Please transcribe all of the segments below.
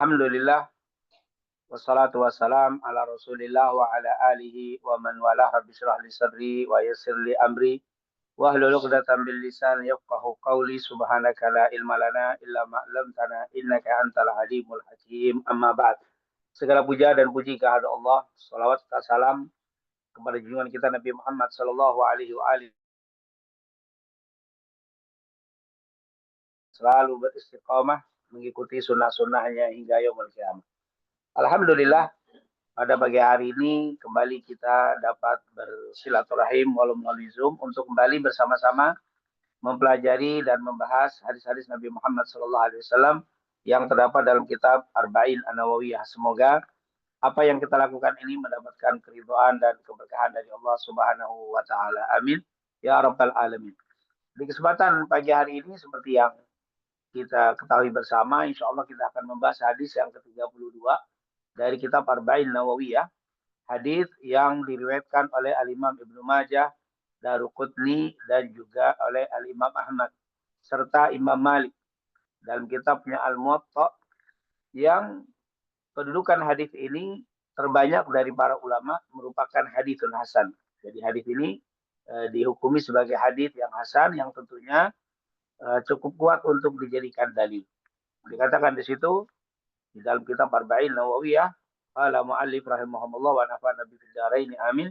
Alhamdulillah wassalatu wassalam ala Rasulillah wa ala alihi wa man walah. Rabbi shrah li sadri wa yassir li amri wa hlul 'uqdatam min lisani yafqahu qawli. Subhanaka la ilma lana illa ma 'allamtana innaka antal alimul hakim. Amma ba'd. Segala puja dan puji kehadirat Allah. Salawat serta salam kepada junjungan kita Nabi Muhammad sallallahu alaihi wa alihi selalu beristiqamah mengikuti sunnah-sunnahnya hingga yaumul qiyamah. Alhamdulillah, pada pagi hari ini kembali kita dapat bersilaturahim walau melalui Zoom untuk kembali bersama-sama mempelajari dan membahas hadis-hadis Nabi Muhammad SAW yang terdapat dalam kitab Arba'in An-Nawawiyah. Semoga apa yang kita lakukan ini mendapatkan keridhaan dan keberkahan dari Allah Subhanahu wa taala. Amin ya rabbal alamin. Di kesempatan pagi hari ini seperti yang kita ketahui bersama, insya Allah kita akan membahas hadis yang ke-32 dari kitab Arba'in Nawawiyah, hadis yang diriwayatkan oleh Al-Imam Ibnu Majah, Daruqutni, dan juga oleh Al-Imam Ahmad serta Imam Malik dalam kitabnya Al-Muwatta, yang kedudukan hadis ini terbanyak dari para ulama merupakan haditsun hasan. Jadi hadis ini dihukumi sebagai hadis yang hasan, yang tentunya cukup kuat untuk dijadikan dalil. Dikatakan di situ di dalam kitab Arba'in Nawawiyah, qala mu'allif rahimahullah wa nafa'ana bi fid amin.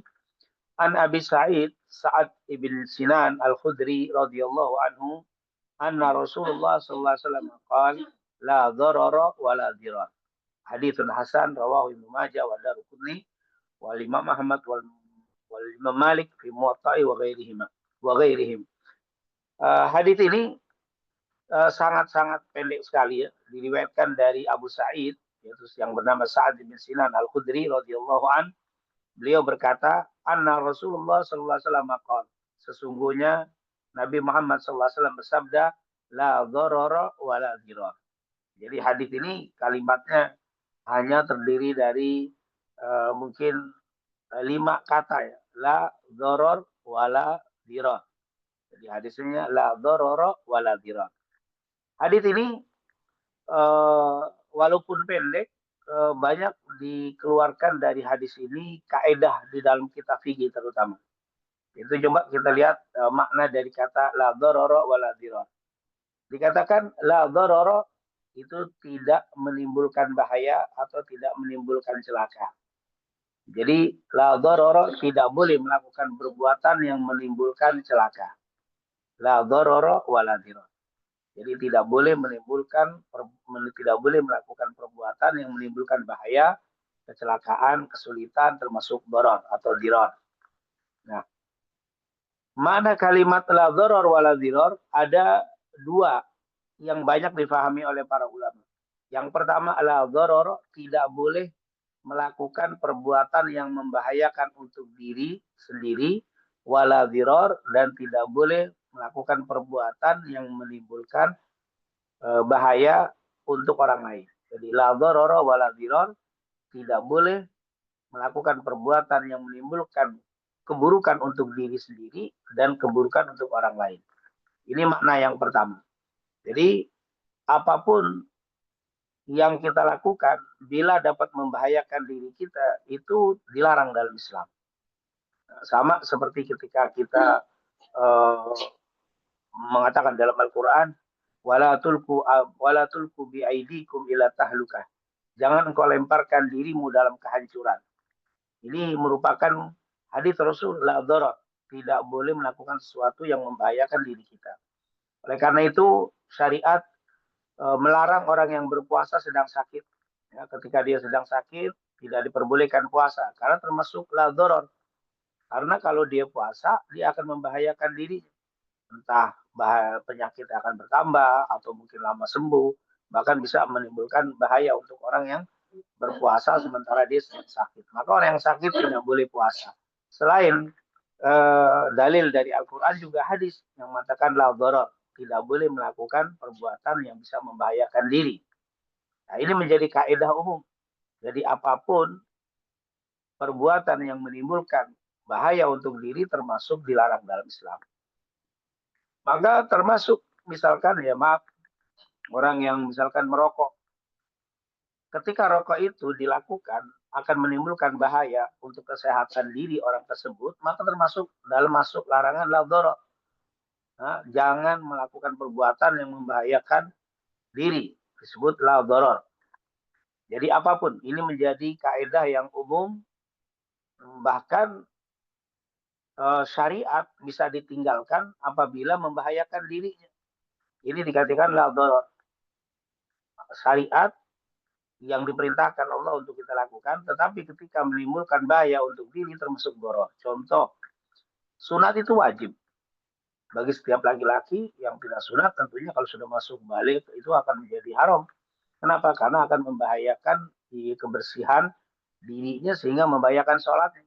An Abi Sa'id Sa'ad ibn Sinan Al-Khudri radhiyallahu anhu anna Rasulullah sallallahu alaihi wasallam qala la dharara wa la dirar. Haditsun hasan rawahu Ibnu Majah wa Daruqutni wal Imam Ahmad wal Imam Malik fi Muwatta'i wa ghairihim. Hadis ini sangat-sangat pendek sekali ya, diriwayatkan dari Abu Sa'id, yaitu yang bernama Sa'ad bin Sinan Al-Khudri radhiyallahu an. Beliau berkata, anna Rasulullah sallallahu alaihi wasallam qala, sesungguhnya Nabi Muhammad sallallahu alaihi wasallam bersabda, la dharara wa la dirar. Jadi hadis ini kalimatnya hanya terdiri dari mungkin 5 kata ya, la dharar wa la dirar. Jadi hadisnya la dharara wa la dirar. Hadis ini walaupun pendek, banyak dikeluarkan dari hadis ini kaedah di dalam kitab fikih terutama. Itu coba kita lihat makna dari kata la dharara wa la dirar. Dikatakan la dharara itu tidak menimbulkan bahaya atau tidak menimbulkan celaka. Jadi la dharara tidak boleh melakukan perbuatan yang menimbulkan celaka. La dharara wa la dirar. Jadi tidak boleh melakukan perbuatan yang menimbulkan bahaya, kecelakaan, kesulitan, termasuk darar atau dirar. Nah, mana kalimat la darar wa la dirar ada 2 yang banyak difahami oleh para ulama. Yang pertama, la darar, tidak boleh melakukan perbuatan yang membahayakan untuk diri sendiri, wala dirar, dan tidak boleh melakukan perbuatan yang menimbulkan bahaya untuk orang lain. Jadi la dharara wa la dirar, tidak boleh melakukan perbuatan yang menimbulkan keburukan untuk diri sendiri dan keburukan untuk orang lain. Ini makna yang pertama. Jadi apapun yang kita lakukan bila dapat membahayakan diri kita itu dilarang dalam Islam. Sama seperti ketika kita mengatakan dalam Al-Quran, wala tulku bi aidikum ila tahlukah. Jangan engkau lemparkan dirimu dalam kehancuran. Ini merupakan hadis Rasul, la dharar, tidak boleh melakukan sesuatu yang membahayakan diri kita. Oleh karena itu syariat melarang orang yang berpuasa sedang sakit. Ya, ketika dia sedang sakit tidak diperbolehkan puasa karena termasuk la dharar. Karena kalau dia puasa dia akan membahayakan diri, entah penyakit akan bertambah atau mungkin lama sembuh, bahkan bisa menimbulkan bahaya untuk orang yang berpuasa sementara dia sedang sakit. Maka orang yang sakit tidak boleh puasa. Selain dalil dari Al-Quran juga hadis yang mengatakan la dharar, tidak boleh melakukan perbuatan yang bisa membahayakan diri. Nah, ini menjadi kaidah umum. Jadi apapun perbuatan yang menimbulkan bahaya untuk diri termasuk dilarang dalam Islam. Maka termasuk misalkan ya maaf, orang yang misalkan merokok. ketika rokok itu dilakukan akan menimbulkan bahaya untuk kesehatan diri orang tersebut, maka termasuk dalam masuk larangan la darar. Nah, jangan melakukan perbuatan yang membahayakan diri, disebut la darar. Jadi apapun, ini menjadi kaidah yang umum, bahkan syariat bisa ditinggalkan apabila membahayakan dirinya. Ini dikatakan la darar. Syariat yang diperintahkan Allah untuk kita lakukan, tetapi ketika menimbulkan bahaya untuk diri termasuk darar. Contoh, sunat itu wajib bagi setiap laki-laki. Yang tidak sunat tentunya kalau sudah masuk balik itu akan menjadi haram. Kenapa? Karena akan membahayakan di kebersihan dirinya sehingga membahayakan sholatnya.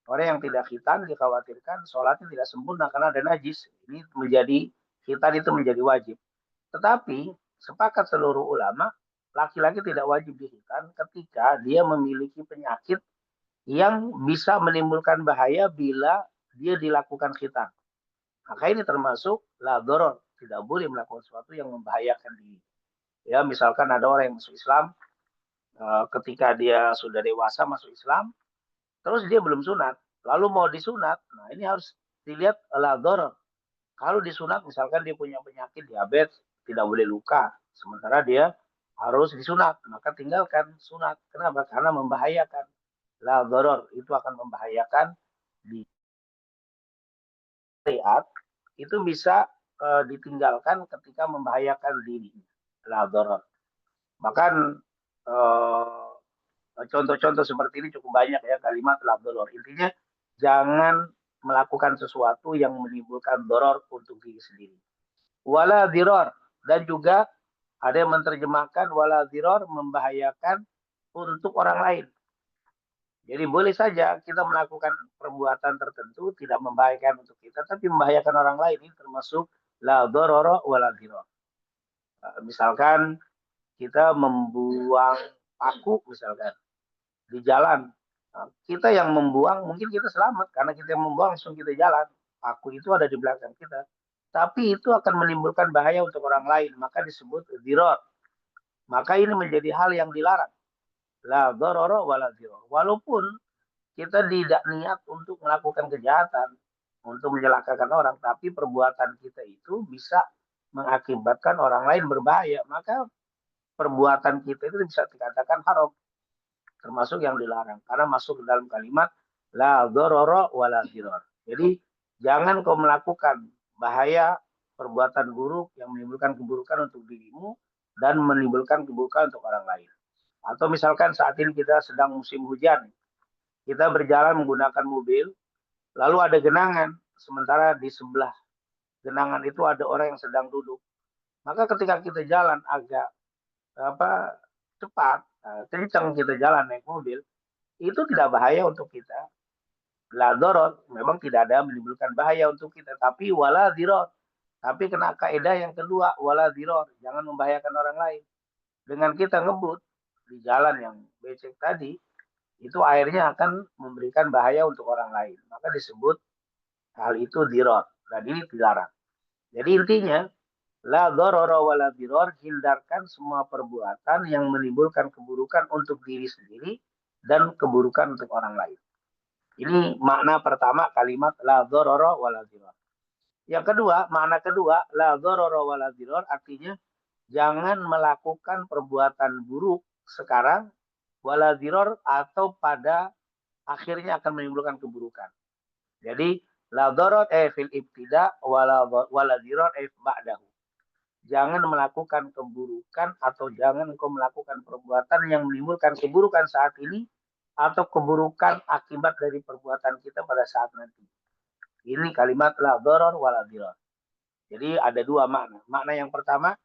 Orang yang tidak khitan dikhawatirkan sholatnya tidak sempurna karena ada najis. Ini menjadi khitan itu menjadi wajib. Tetapi sepakat seluruh ulama, laki-laki tidak wajib dikhitan ketika dia memiliki penyakit yang bisa menimbulkan bahaya bila dia dilakukan khitan. Maka ini termasuk la doror, tidak boleh melakukan sesuatu yang membahayakan diri. Ya, misalkan ada orang yang masuk Islam, ketika dia sudah dewasa masuk Islam, terus dia belum sunat, lalu mau disunat, nah ini harus dilihat la doror. Kalau disunat, misalkan dia punya penyakit diabetes, tidak boleh luka, sementara dia harus disunat, maka tinggalkan sunat. Kenapa? Karena membahayakan. La doror, itu akan membahayakan di syariat, itu bisa ditinggalkan ketika membahayakan diri. La doror. Bahkan contoh-contoh seperti ini cukup banyak ya, kalimat la doror. Intinya jangan melakukan sesuatu yang menimbulkan doror untuk diri sendiri. Wala diror, dan juga ada yang menerjemahkan wala diror membahayakan untuk orang lain. Jadi boleh saja kita melakukan perbuatan tertentu tidak membahayakan untuk kita, tapi membahayakan orang lain. Ini termasuk la dororo wala diror. Misalkan kita membuang paku misalkan di jalan. Kita yang membuang mungkin kita selamat karena kita yang membuang langsung kita jalan. Paku itu ada di belakang kita. Tapi itu akan menimbulkan bahaya untuk orang lain, maka disebut diror. Maka ini menjadi hal yang dilarang. La dororo wala diror. Walaupun kita tidak niat untuk melakukan kejahatan, untuk mencelakakan orang, tapi perbuatan kita itu bisa mengakibatkan orang lain berbahaya, maka perbuatan kita itu bisa dikatakan haram, termasuk yang dilarang, karena masuk ke dalam kalimat la dororo wala diror. Jadi jangan kau melakukan bahaya perbuatan buruk yang menimbulkan keburukan untuk dirimu dan menimbulkan keburukan untuk orang lain. Atau misalkan saat ini kita sedang musim hujan, kita berjalan menggunakan mobil, lalu ada genangan, sementara di sebelah genangan itu ada orang yang sedang duduk. Maka ketika kita jalan agak cepat, kencang kita jalan naik mobil, itu tidak bahaya untuk kita. La dorot, memang tidak ada menimbulkan bahaya untuk kita, tapi wala dirot. Tapi kena kaidah yang kedua, wala dirot, jangan membahayakan orang lain. Dengan kita ngebut di jalan yang becek tadi, itu airnya akan memberikan bahaya untuk orang lain. Maka disebut hal itu dirot, dan ini dilarang. Jadi intinya, la dororo wala diror, hindarkan semua perbuatan yang menimbulkan keburukan untuk diri sendiri dan keburukan untuk orang lain. Ini makna pertama kalimat la dororo wala diror. Yang kedua, makna kedua, la dororo wala diror artinya jangan melakukan perbuatan buruk sekarang wala diror atau pada akhirnya akan menimbulkan keburukan. Jadi la doror fil ibtida wala diror ba'dahu. Jangan melakukan keburukan atau jangan engkau melakukan perbuatan yang menimbulkan keburukan saat ini atau keburukan akibat dari perbuatan kita pada saat nanti. Ini kalimat la doror wala diror. Jadi ada dua makna. Makna yang pertama,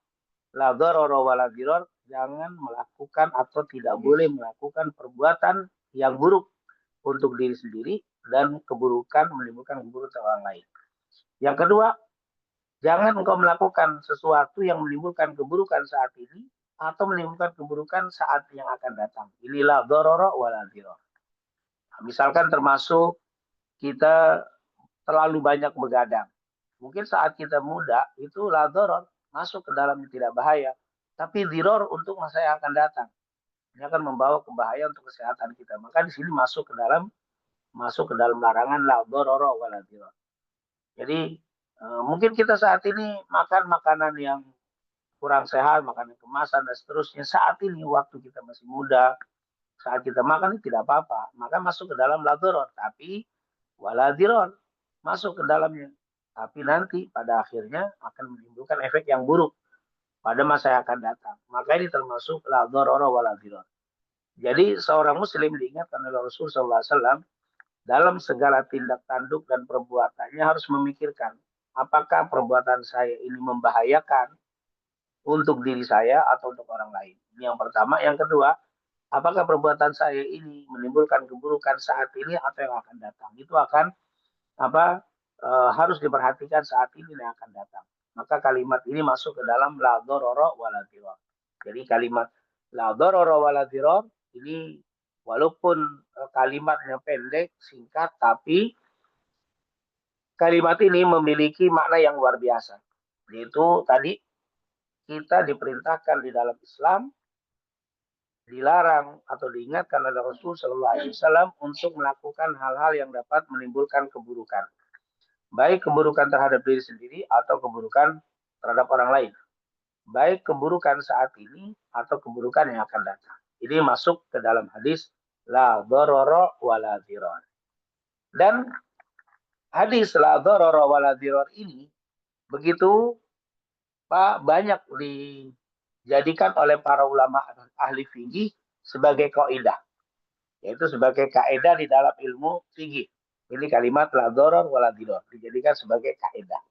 la doror wala diror, jangan melakukan atau tidak boleh melakukan perbuatan yang buruk untuk diri sendiri dan keburukan menimbulkan keburukan orang lain. Yang kedua, jangan engkau melakukan sesuatu yang menimbulkan keburukan saat ini atau menimbulkan keburukan saat yang akan datang. Inilah dororo wala diror. Misalkan termasuk kita terlalu banyak begadang. Mungkin saat kita muda itu la doror, masuk ke dalam tidak bahaya. Tapi diror untuk masa yang akan datang. Ini akan membawa kebahayaan untuk kesehatan kita. Maka di sini masuk ke dalam larangan la dharara wala dirar. Jadi mungkin kita saat ini makan makanan yang kurang sehat, makanan kemasan dan seterusnya. Saat ini waktu kita masih muda, saat kita makan ini tidak apa-apa, maka masuk ke dalam la dharar, tapi wala dirar masuk ke dalamnya. Tapi nanti pada akhirnya akan menimbulkan efek yang buruk pada masa yang akan datang. Maka ini termasuk la dharara wala dirar. Jadi seorang muslim diingatkan oleh Rasulullah SAW dalam segala tindak tanduk dan perbuatannya harus memikirkan apakah perbuatan saya ini membahayakan untuk diri saya atau untuk orang lain. Ini yang pertama. Yang kedua, apakah perbuatan saya ini menimbulkan keburukan saat ini atau yang akan datang. Itu akan apa harus diperhatikan saat ini yang akan datang. Maka kalimat ini masuk ke dalam la dharara wala dirar. Jadi kalimat la dharara wala dirar ini walaupun kalimatnya pendek, singkat, tapi kalimat ini memiliki makna yang luar biasa. Yaitu tadi kita diperintahkan di dalam Islam dilarang atau diingatkan oleh Rasul Shallallahu Alaihi Wasallam untuk melakukan hal-hal yang dapat menimbulkan keburukan, baik keburukan terhadap diri sendiri atau keburukan terhadap orang lain, baik keburukan saat ini atau keburukan yang akan datang. Ini masuk ke dalam hadis la dharara wala dirar. Dan hadis la dharara wala dirar ini begitu banyak dijadikan oleh para ulama ahli fikih sebagai kaidah, yaitu sebagai kaidah di dalam ilmu fikih. Ini kalimat la dharar wala dirar dijadikan sebagai kaidah.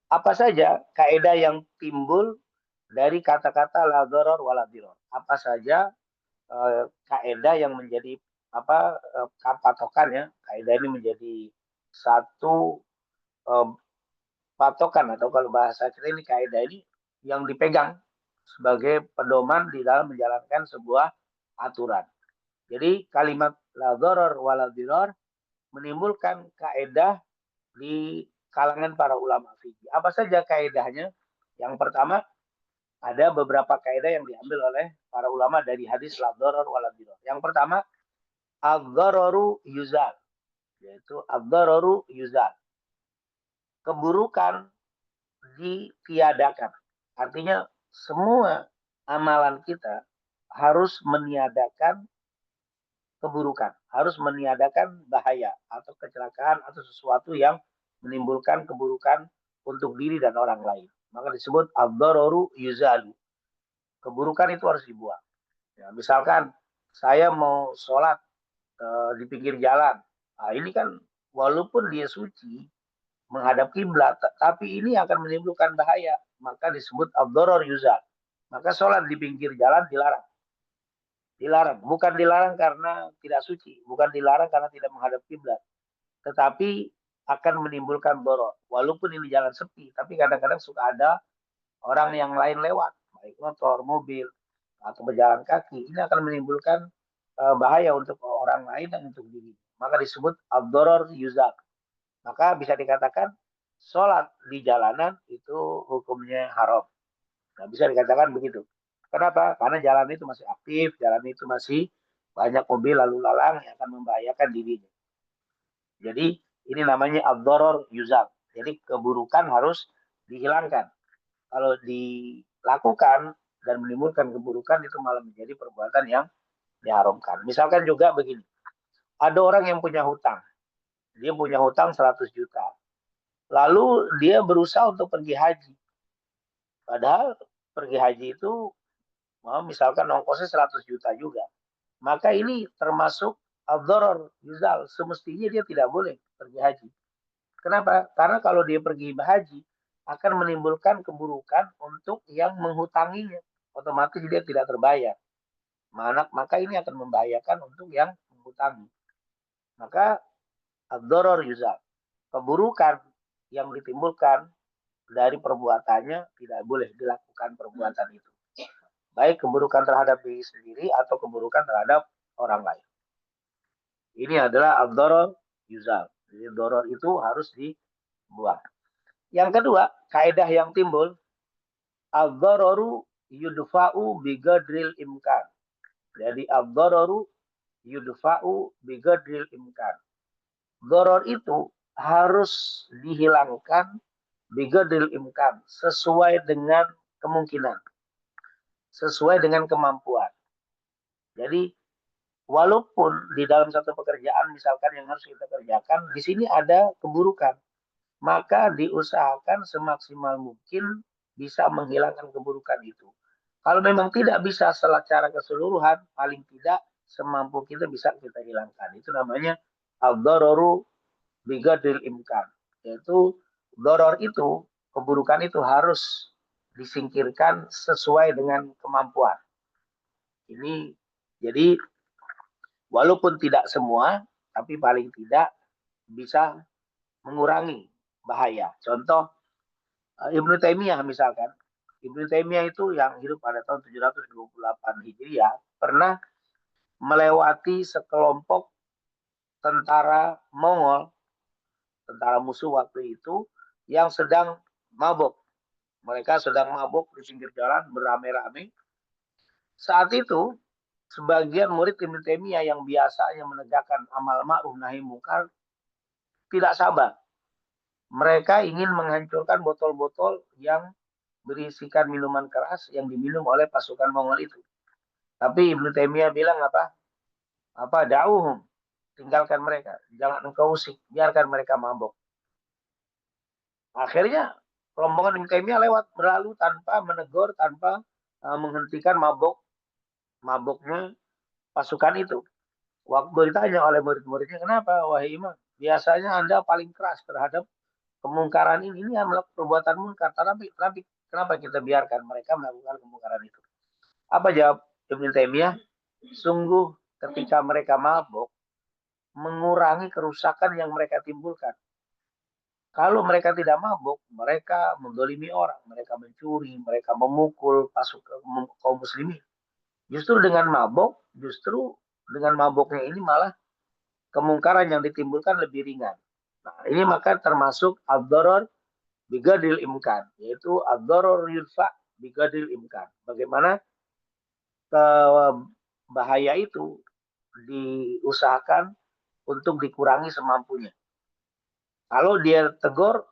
Apa saja kaidah yang timbul dari kata-kata la dharar wala dirar? Apa saja kaidah yang menjadi patokannya? Kaidah ini menjadi satu patokan, atau kalau bahasa kita ini kaidah ini yang dipegang sebagai pedoman di dalam menjalankan sebuah aturan. Jadi kalimat la dharar wala dirar menimbulkan kaidah di kalangan para ulama fikih. Apa saja kaidahnya? Yang pertama, ada beberapa kaidah yang diambil oleh para ulama dari hadis la dharar wala dirar. Yang pertama, ad-dhararu yuzal, yaitu ad-dhararu yuzal. Keburukan ditiadakan. Artinya semua amalan kita harus meniadakan keburukan, harus meniadakan bahaya atau kecelakaan atau sesuatu yang menimbulkan keburukan untuk diri dan orang lain. Maka disebut ad-dhararu yuzalu. Keburukan itu harus dibuang. Ya, misalkan saya mau sholat di pinggir jalan. Nah, ini kan walaupun dia suci, menghadap kiblat, tapi ini akan menimbulkan bahaya, maka disebut ad-dharar yuzal. Maka sholat di pinggir jalan dilarang. Dilarang, bukan dilarang karena tidak suci, bukan dilarang karena tidak menghadap kiblat, tetapi akan menimbulkan dharar. Walaupun ini jalan sepi, tapi kadang-kadang suka ada orang yang lain lewat, baik motor, mobil, atau berjalan kaki. Ini akan menimbulkan bahaya untuk orang lain dan untuk diri. Maka disebut ad-dharar yuzal. Maka bisa dikatakan sholat di jalanan itu hukumnya haram. Nah, bisa dikatakan begitu. Kenapa? Karena jalan itu masih aktif, jalan itu masih banyak mobil lalu lalang yang akan membahayakan dirinya. Jadi ini namanya ad-dharar yuzal. Jadi keburukan harus dihilangkan. Kalau dilakukan dan menimbulkan keburukan itu malah menjadi perbuatan yang diharamkan. Misalkan juga begini. Ada orang yang punya hutang. Dia punya hutang 100 juta. Lalu dia berusaha untuk pergi haji. Padahal pergi haji itu misalkan ongkosnya 100 juta juga. Maka ini termasuk ad-dharar yuzal. Semestinya dia tidak boleh pergi haji. Kenapa? Karena kalau dia pergi haji akan menimbulkan keburukan untuk yang menghutanginya. Otomatis dia tidak terbayar. Maka ini akan membahayakan untuk yang menghutangi. Maka ad-dharar yuzal. Keburukan yang ditimbulkan dari perbuatannya tidak boleh dilakukan perbuatan itu. Baik keburukan terhadap diri sendiri atau keburukan terhadap orang lain. Ini adalah ad-dharar yuzal. Jadi dharar itu harus dibuang. Yang kedua, kaidah yang timbul, ad-dhararu yudfa'u bigadril imkan. Jadi ad-dararu yudfa'u biqadril imkan. Doror itu harus dihilangkan biqadril imkan, sesuai dengan kemungkinan, sesuai dengan kemampuan. Jadi walaupun di dalam satu pekerjaan misalkan yang harus kita kerjakan, di sini ada keburukan, maka diusahakan semaksimal mungkin bisa menghilangkan keburukan itu. Kalau memang tidak bisa secara keseluruhan, paling tidak semampu kita bisa kita hilangkan. Itu namanya al-dararu biqadril imkan. Yaitu doror itu, keburukan itu harus disingkirkan sesuai dengan kemampuan. Ini jadi walaupun tidak semua, tapi paling tidak bisa mengurangi bahaya. Contoh Ibnu Taimiyah misalkan. Ibnu Taimiyah itu yang hidup pada tahun 728 Hijriah pernah melewati sekelompok tentara Mongol, tentara musuh waktu itu yang sedang mabuk. Mereka sedang mabuk di pinggir jalan beramai-ramai. Saat itu sebagian murid Ibnu Taimiyah yang biasanya menegakkan amal ma'ruf nahi munkar tidak sabar. Mereka ingin menghancurkan botol-botol yang berisikan minuman keras yang diminum oleh pasukan Mongol itu. Tapi Ibnu Taimiyah bilang apa? Da'uhum, tinggalkan mereka, jangan engkau usik, biarkan mereka mabok. Akhirnya rombongan Ibnu Taimiyah lewat berlalu tanpa menegur, tanpa menghentikan maboknya pasukan itu. Waktu ditanya oleh murid-muridnya, kenapa wahai imam? Biasanya Anda paling keras terhadap kemungkaran ini adalah perbuatan mungkar. Tapi kenapa kita biarkan mereka melakukan kemungkaran itu? Apa jawab Ibnu Taimiyah? Sungguh ketika mereka mabuk, mengurangi kerusakan yang mereka timbulkan. Kalau mereka tidak mabuk, mereka mendolimi orang, mereka mencuri, mereka memukul pasukan kaum muslimin. Justru dengan mabuknya ini malah kemungkaran yang ditimbulkan lebih ringan. Nah, ini maka termasuk ad-darar biqadril imkan, yaitu ad-darar yudfa biqadril imkan. Bagaimana bahaya itu diusahakan untuk dikurangi semampunya. Kalau dia tegur,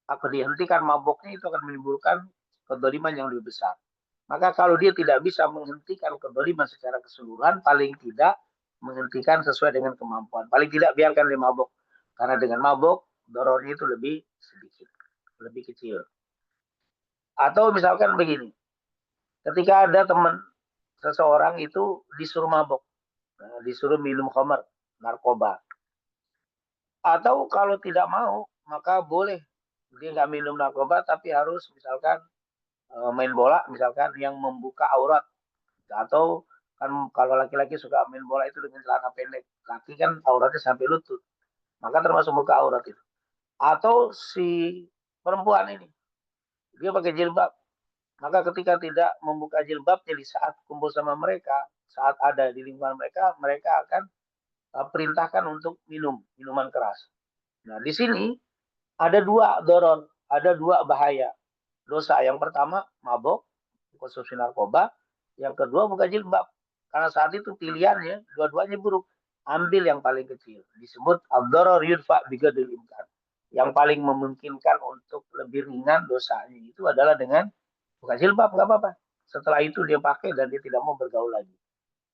atau dihentikan mabuknya, itu akan menimbulkan kedoliman yang lebih besar. Maka kalau dia tidak bisa menghentikan kedoliman secara keseluruhan, paling tidak menghentikan sesuai dengan kemampuan. Paling tidak biarkan dia mabuk. Karena dengan mabuk, dorornya itu lebih sedikit, lebih kecil. Atau misalkan begini, ketika ada teman seseorang itu disuruh mabuk, disuruh minum khamar, narkoba. Atau kalau tidak mau, maka boleh dia nggak minum narkoba, tapi harus misalkan main bola, misalkan yang membuka aurat. Atau kan kalau laki-laki suka main bola itu dengan celana pendek, laki kan auratnya sampai lutut, maka termasuk buka aurat itu. Atau si perempuan ini dia pakai jilbab, maka ketika tidak membuka jilbabnya di saat kumpul sama mereka, saat ada di lingkungan mereka, mereka akan perintahkan untuk minum minuman keras. Nah, di sini ada dua dorong, ada dua bahaya. Dosa yang pertama mabok, konsumsi narkoba. Yang kedua buka jilbab. Karena saat itu pilihannya dua-duanya buruk. Ambil yang paling kecil. Disebut ad-darar yudfa biqadril imkan. Yang paling memungkinkan untuk lebih ringan dosanya itu adalah dengan buka jilbab, nggak apa-apa. Setelah itu dia pakai dan dia tidak mau bergaul lagi.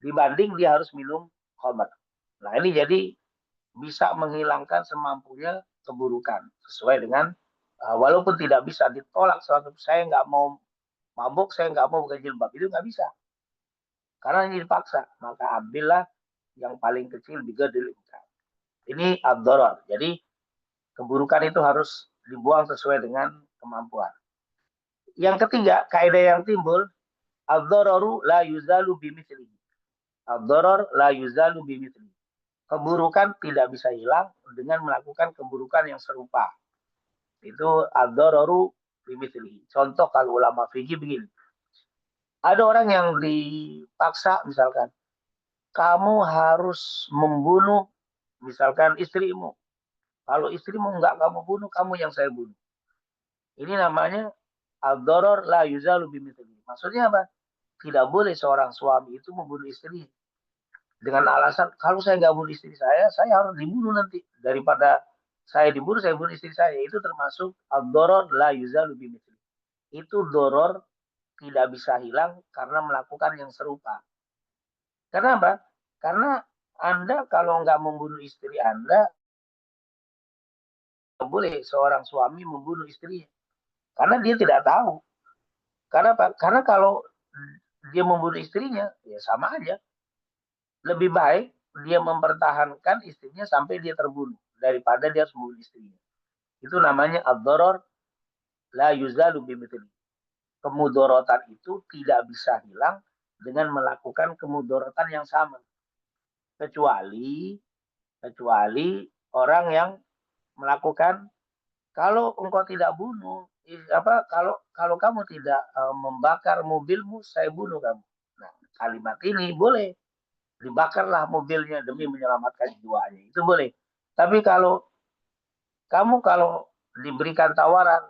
Dibanding dia harus minum khamar. Nah, ini jadi bisa menghilangkan semampunya keburukan sesuai dengan walaupun tidak bisa ditolak 100%, saya nggak mau mabuk, saya nggak mau buka jilbab, itu nggak bisa karena ini dipaksa. Maka ambillah yang paling kecil biqadril imkan. Ini ad-darar. Jadi keburukan itu harus dibuang sesuai dengan kemampuan. Yang ketiga, kaidah yang timbul, ad-dararu la yuzalu bimithlihi. Ad-darar la yuzalu bimithlihi. Keburukan tidak bisa hilang dengan melakukan keburukan yang serupa. Itu ad-dararu bimithlihi. Contoh kalau ulama fikih begini. Ada orang yang dipaksa misalkan, kamu harus membunuh misalkan istrimu. Kalau istrimu enggak kamu bunuh, kamu yang saya bunuh. Ini namanya ad-darar la yuzalu bimithlihi. Maksudnya apa? tidak boleh seorang suami itu membunuh istri dengan alasan kalau saya nggak bunuh istri saya harus dibunuh nanti. Daripada saya dibunuh, saya bunuh istri saya. Itu termasuk ad-doror la yuzalu bimithli. Itu doror tidak bisa hilang karena melakukan yang serupa. Karena apa? Karena Anda kalau nggak membunuh istri Anda, nggak boleh seorang suami membunuh istrinya. Karena dia tidak tahu. Karena apa? Karena kalau dia membunuh istrinya, ya sama aja. Lebih baik dia mempertahankan istrinya sampai dia terbunuh daripada dia harus membunuh istrinya. Itu namanya ad-doror la yuzalu bimithli. Kemudorotan itu tidak bisa hilang dengan melakukan kemudorotan yang sama. Kecuali orang yang melakukan kalau engkau tidak bunuh kalau kalau kamu tidak membakar mobilmu, saya bunuh kamu. Nah, kalimat ini boleh, dibakarlah mobilnya demi menyelamatkan jiwanya, itu boleh. Tapi kalau kalau diberikan tawaran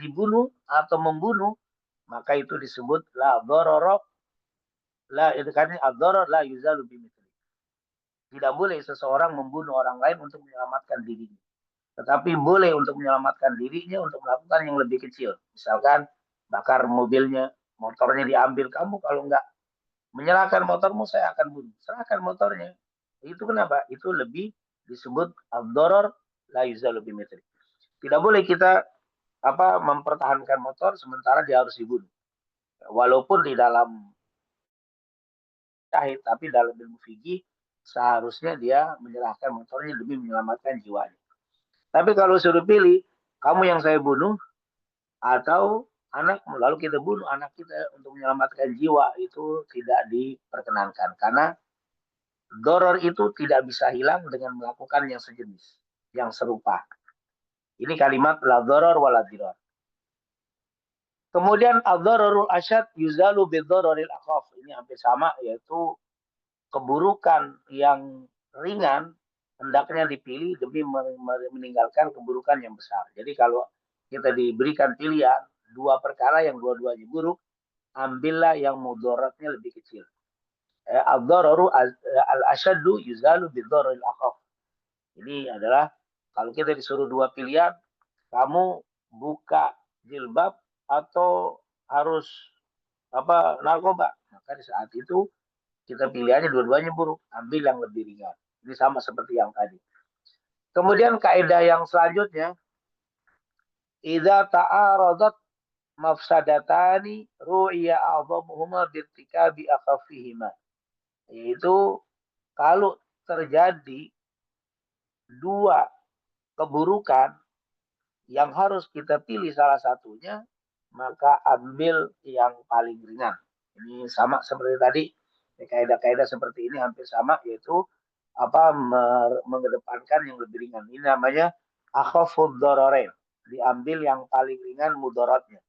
dibunuh atau membunuh, maka itu disebut la dororo, itu kan ad-doror la yuzalu bimithli. Tidak boleh seseorang membunuh orang lain untuk menyelamatkan dirinya. Tetapi boleh untuk menyelamatkan dirinya untuk melakukan yang lebih kecil. Misalkan bakar mobilnya, motornya diambil. Kamu kalau nggak menyerahkan motormu, saya akan bunuh. Serahkan motornya. Itu kenapa? Itu lebih disebut ad-doror la yuzalu bimithli. Tidak boleh kita mempertahankan motor sementara dia harus dibunuh. Walaupun di dalam syahid, tapi dalam ilmu fikih seharusnya dia menyerahkan motornya demi menyelamatkan jiwanya. Tapi kalau suruh pilih, kamu yang saya bunuh atau anak, lalu kita bunuh anak kita untuk menyelamatkan jiwa, itu tidak diperkenankan. Karena doror itu tidak bisa hilang dengan melakukan yang sejenis, yang serupa. Ini kalimat la doror wala diror. Kemudian ad-dororul asyad yuzalu bid-dororil akhaf. Ini hampir sama, yaitu keburukan yang ringan hendaknya dipilih demi meninggalkan keburukan yang besar. Jadi kalau kita diberikan pilihan dua perkara yang dua-duanya buruk, ambillah yang mudaratnya lebih kecil. Ad-dararu al-asyaddu yuzalu bid-dararil akhaf. Ini adalah kalau kita disuruh dua pilihan, kamu buka jilbab atau harus narkoba. Maka di saat itu kita pilihannya dua-duanya buruk, ambil yang lebih ringan. Ini sama seperti yang tadi. Kemudian kaidah yang selanjutnya, idza ta'aradat mafsadatani ru'iya a'dhamuhuma birtikabi akhafihima. Yaitu kalau terjadi dua keburukan yang harus kita pilih salah satunya, maka ambil yang paling ringan. Ini sama seperti tadi, kaidah-kaidah seperti ini hampir sama, yaitu mengedepankan yang lebih ringan. Ini namanya akhafud dararain, diambil yang paling ringan mudaratnya.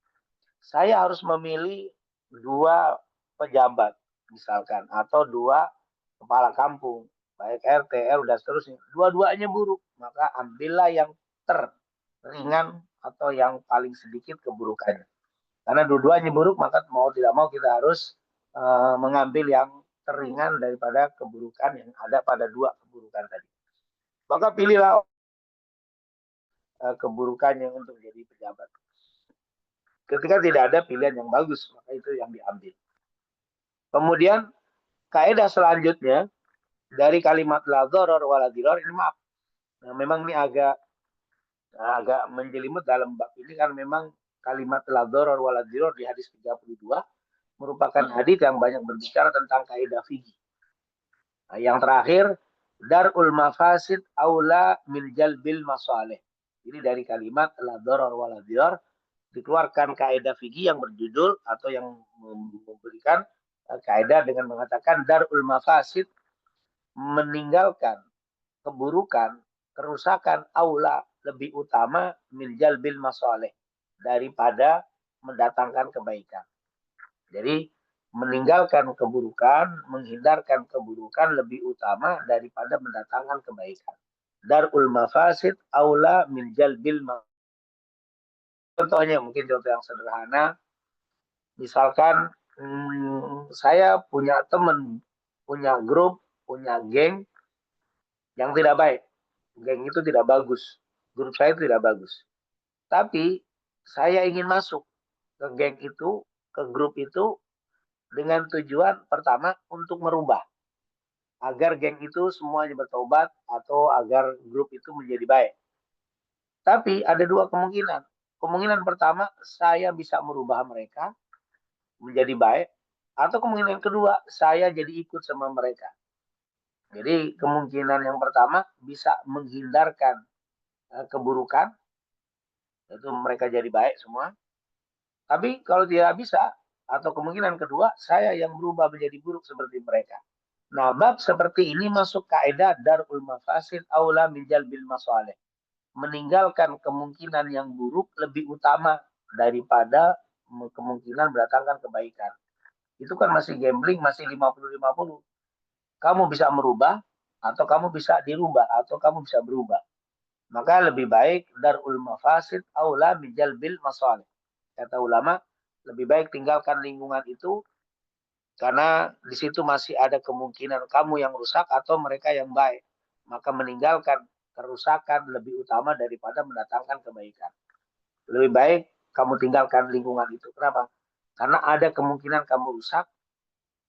Saya harus memilih dua pejabat misalkan, atau dua kepala kampung, baik RT, RW dan seterusnya. Dua-duanya buruk, maka ambillah yang teringan atau yang paling sedikit keburukannya. Karena dua-duanya buruk, maka mau tidak mau kita harus mengambil yang teringan daripada keburukan yang ada pada dua keburukan tadi. Maka pilihlah keburukannya untuk jadi pejabat. Ketika tidak ada pilihan yang bagus, maka itu yang diambil. Kemudian kaidah selanjutnya dari kalimat la dharar wala dirar, ini maaf. Nah, memang ini agak menjelimet dalam bab ini karena memang kalimat la dharar wala dirar di hadis 32 merupakan hadis yang banyak berbicara tentang kaidah fikih. Nah, yang terakhir, darul mafasid aula min jalbil masalih. Ini dari kalimat la dharar wala dirar dikeluarkan kaidah fikih yang berjudul atau yang memberikan kaidah dengan mengatakan darul mafasid, meninggalkan keburukan, kerusakan aula, lebih utama min jalbil masalih, daripada mendatangkan kebaikan. Jadi meninggalkan keburukan, menghindarkan keburukan lebih utama daripada mendatangkan kebaikan. Darul mafasid aula min jalbil masalih. Contohnya mungkin contoh yang sederhana, misalkan saya punya teman, punya grup, punya geng yang tidak baik. Geng itu tidak bagus. Grup saya tidak bagus. Tapi saya ingin masuk ke geng itu, ke grup itu dengan tujuan pertama untuk merubah agar geng itu semuanya bertobat atau agar grup itu menjadi baik. Tapi ada dua kemungkinan. Kemungkinan pertama saya bisa merubah mereka menjadi baik, atau kemungkinan kedua saya jadi ikut sama mereka. Jadi kemungkinan yang pertama bisa menghindarkan keburukan, yaitu mereka jadi baik semua. Tapi kalau tidak bisa, atau kemungkinan kedua, saya yang berubah menjadi buruk seperti mereka. Nah, bab seperti ini masuk kaidah darul mafasid aula min jalbil masalih. Meninggalkan kemungkinan yang buruk lebih utama daripada kemungkinan mendatangkan kebaikan. Itu kan masih gambling, masih 50-50. Kamu bisa merubah, atau kamu bisa dirubah, atau kamu bisa berubah. Maka lebih baik darul mafasid aula min jalbil masalih. Kata ulama, lebih baik tinggalkan lingkungan itu karena di situ masih ada kemungkinan kamu yang rusak atau mereka yang baik. Maka meninggalkan kerusakan lebih utama daripada mendatangkan kebaikan. Lebih baik kamu tinggalkan lingkungan itu. Kenapa? Karena ada kemungkinan kamu rusak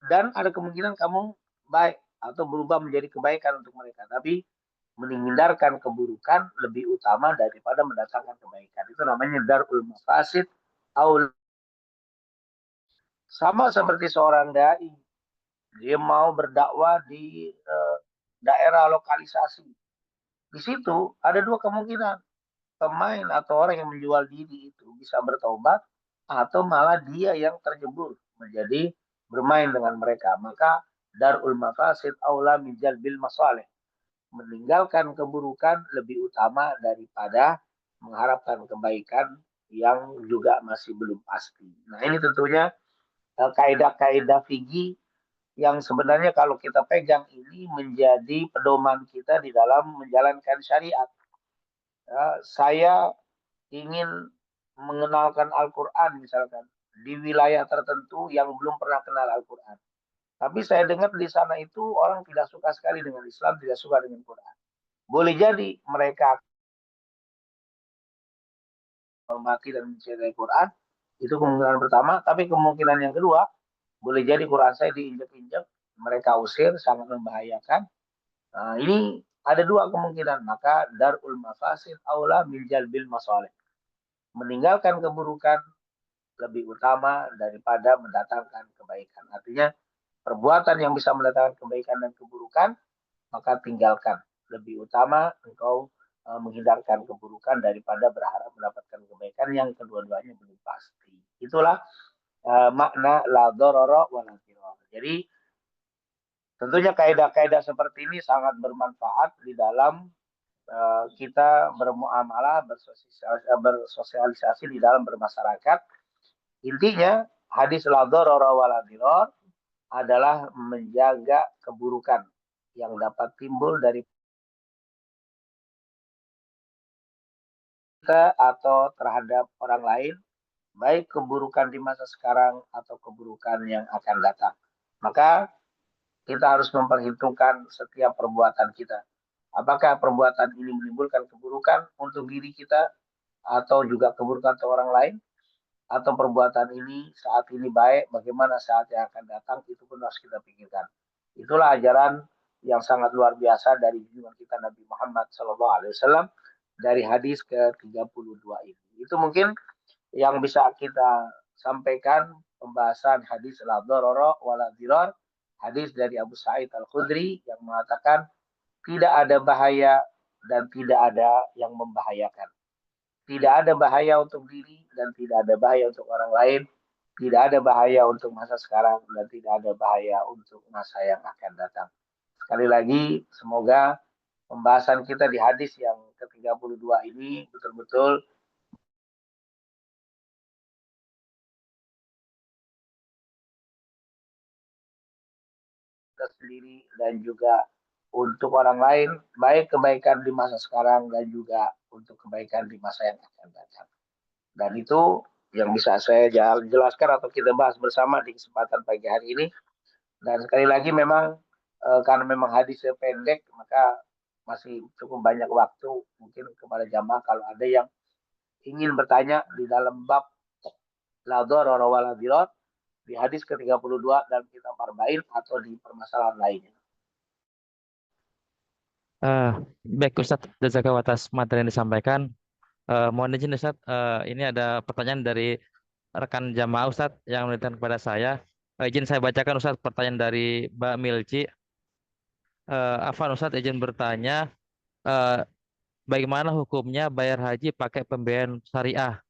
dan ada kemungkinan kamu baik atau berubah menjadi kebaikan untuk mereka. Tapi menghindarkan keburukan lebih utama daripada mendatangkan kebaikan. Itu namanya darul mafasid aul. Sama seperti seorang dai, dia mau berdakwah di daerah lokalisasi. Di situ ada dua kemungkinan. Pemain atau orang yang menjual diri itu bisa bertobat atau malah dia yang terjebur menjadi bermain dengan mereka. Maka darul mafasid aula min jalbil masalih. Meninggalkan keburukan lebih utama daripada mengharapkan kebaikan yang juga masih belum pasti. Nah, ini tentunya kaidah-kaidah fikih yang sebenarnya kalau kita pegang ini menjadi pedoman kita di dalam menjalankan syariat. Ya, saya ingin mengenalkan Al-Quran misalkan di wilayah tertentu yang belum pernah kenal Al-Quran. Tapi saya dengar di sana itu orang tidak suka sekali dengan Islam, tidak suka dengan Quran. Boleh jadi mereka menghormati dan mencintai Quran, itu kemungkinan pertama. Tapi kemungkinan yang kedua, boleh jadi Quran saya diinjak-injak, mereka usir, sangat membahayakan. Nah, ini ada dua kemungkinan. Maka darul mafasid aula min jalbil masalih. Meninggalkan keburukan lebih utama daripada mendatangkan kebaikan. Artinya perbuatan yang bisa mendatangkan kebaikan dan keburukan, maka tinggalkan. Lebih utama engkau menghindarkan keburukan daripada berharap mendapatkan kebaikan yang kedua-duanya belum pasti. Itulah makna la dororo wa la diror. Jadi tentunya kaidah-kaidah seperti ini sangat bermanfaat di dalam kita bermuamalah, bersosialisasi di dalam bermasyarakat. Intinya hadis la dororo wa la diror adalah menjaga keburukan yang dapat timbul dari kita atau terhadap orang lain, baik keburukan di masa sekarang atau keburukan yang akan datang. Maka kita harus memperhitungkan setiap perbuatan kita. Apakah perbuatan ini menimbulkan keburukan untuk diri kita atau juga keburukan untuk orang lain? Atau perbuatan ini saat ini baik, bagaimana saat yang akan datang, itu pun harus kita pikirkan. Itulah ajaran yang sangat luar biasa dari junjungan kita Nabi Muhammad SAW dari hadis ke-32 ini. Itu mungkin yang bisa kita sampaikan pembahasan hadis la dororo wala dirar, hadis dari Abu Sa'id Al-Khudri yang mengatakan tidak ada bahaya dan tidak ada yang membahayakan. Tidak ada bahaya untuk diri dan tidak ada bahaya untuk orang lain. Tidak ada bahaya untuk masa sekarang dan tidak ada bahaya untuk masa yang akan datang. Sekali lagi, semoga pembahasan kita di hadis yang ke-32 ini betul-betul kita sendiri dan juga untuk orang lain, baik kebaikan di masa sekarang dan juga untuk kebaikan di masa yang akan datang. Dan itu yang bisa saya jelaskan atau kita bahas bersama di kesempatan pagi hari ini. Dan sekali lagi memang karena memang hadisnya pendek, maka masih cukup banyak waktu mungkin kepada jamaah kalau ada yang ingin bertanya di dalam bab la dharara wa la dirar di hadis ke-32 dalam kitab Arba'in atau di permasalahan lainnya. Eh, Baik Ustadz, jazakallahu atas materi yang disampaikan. Mohon izin Ustadz, ini ada pertanyaan dari rekan jamaah Ustadz yang menanyakan kepada saya. Izin saya bacakan Ustadz pertanyaan dari Mbak Milci. Afwan Ustadz, izin bertanya, eh, bagaimana hukumnya bayar haji pakai pembiayaan syariah?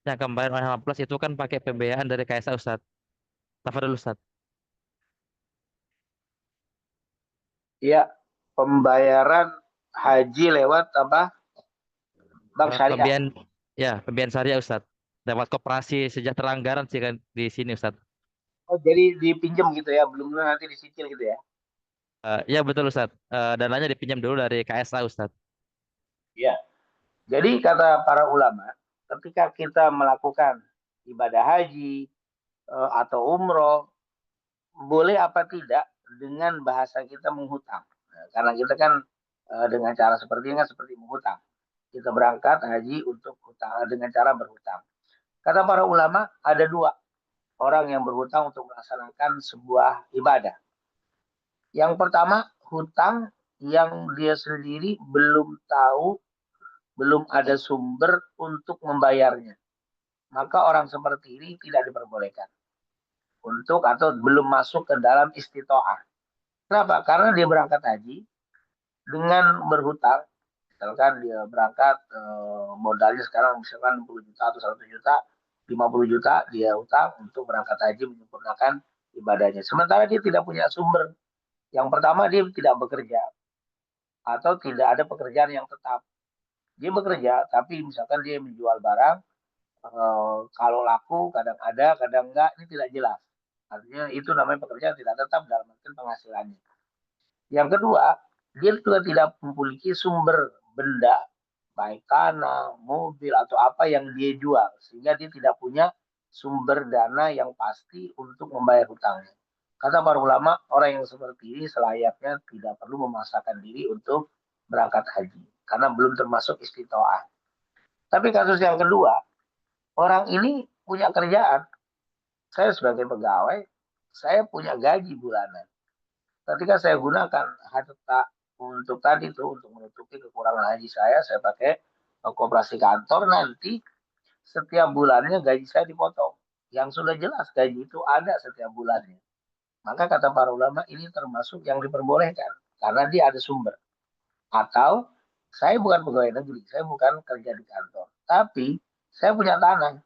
Yang kemarin oleh Plus itu kan pakai pembiayaan dari KSA Ustadz. Tafadhol Ustadz. Ya, pembayaran haji lewat apa? Bank syariah. Pembiayaan, ya pembiayaan syariah Ustadz. Lewat koperasi sejahtera anggaran sih kan di sini Ustadz. Oh, jadi dipinjam gitu ya, belum nanti dicicil gitu ya. Ya betul Ustadz. Dananya dipinjam dulu dari KSA Ustadz. Ya. Jadi kata para ulama, ketika kita melakukan ibadah haji atau umroh, boleh apa tidak dengan bahasa kita menghutang. Nah, karena kita kan dengan cara seperti ini kan seperti menghutang. Kita berangkat haji untuk hutang dengan cara berhutang. Kata para ulama ada dua orang yang berhutang untuk melaksanakan sebuah ibadah. Yang pertama hutang yang dia sendiri belum tahu, belum ada sumber untuk membayarnya. Maka orang seperti ini tidak diperbolehkan untuk atau belum masuk ke dalam istitoah. Kenapa? Karena dia berangkat haji dengan berhutang. Misalkan dia berangkat modalnya sekarang misalkan 60 juta atau 100 juta, 50 juta dia hutang untuk berangkat haji menyempurnakan ibadahnya. Sementara dia tidak punya sumber. Yang pertama dia tidak bekerja atau tidak ada pekerjaan yang tetap. Dia bekerja tapi misalkan dia menjual barang, kalau laku kadang ada, kadang enggak, ini tidak jelas. Artinya itu namanya pekerjaan tidak tetap dalam arti penghasilannya. Yang kedua, dia juga tidak memiliki sumber benda, baik tanah, mobil, atau apa yang dia jual. Sehingga dia tidak punya sumber dana yang pasti untuk membayar hutangnya. Kata para ulama, orang yang seperti ini selayaknya tidak perlu memaksakan diri untuk berangkat haji. Karena belum termasuk istitoah. Tapi kasus yang kedua, orang ini punya kerjaan. Saya sebagai pegawai, saya punya gaji bulanan. Ketika saya gunakan harta untuk tadi itu untuk menutupi kekurangan haji saya pakai koperasi kantor, nanti setiap bulannya gaji saya dipotong. Yang sudah jelas gaji itu ada setiap bulannya. Maka kata para ulama ini termasuk yang diperbolehkan karena dia ada sumber. Atau saya bukan pegawai negeri, saya bukan kerja di kantor, tapi saya punya tanah